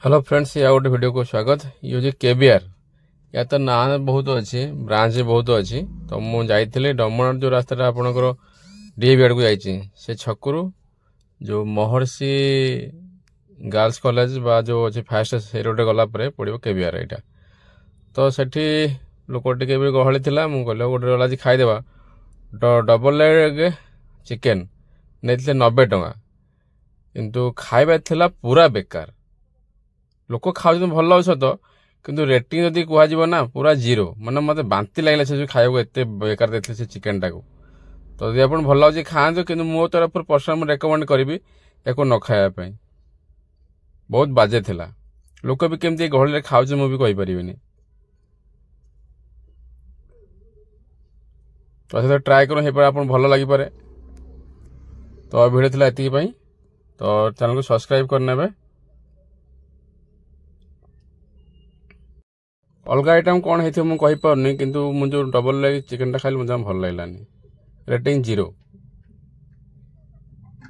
Hello friends, या गोटे video को स्वागत। ये हूँ केबीआर। या तो ना बहुत अच्छी ब्रांच बहुत अच्छी। तो मुझे जाइए डमणार जो रास्ता आपंकर डीएवी आड़ को जाइए से छकरू जो महर्षि गर्ल्स कॉलेज बा जो अच्छे फास्ट से रोड गला पड़ो केबीआर यहाँ। तो सेठी लोक टे गहली थी मुझे कहले गोटे आज खाईदेवा। डबल लेग चिकेन नहीं 90 टंका किंतु खाଇବା थिला पूरा बेकार। लोक खाऊ भल लाग सत किंतु रेटिंग जदि कह ना पूरा जीरो माने मत बांति लगे से खाया एत बेकार देते से चिकेन टाक। तो यदि आप भल लगे खातु कि मो तरफ पर्सनल रेकमेंड करी या न खायापी। बहुत बाजे थिला। लोक भी केमती गहली खाऊ मुझे कहीपरि। तो ट्राए कर आप भल लगिपे। तो वीडियो थिला एतिकी। तो चैनल को सब्सक्राइब करने। अलग आइटम कौन है मुझे कहीपरनी किंतु मुझे डबल लेग चिकेन खाई मुझे भल लगलानी। Rating zero.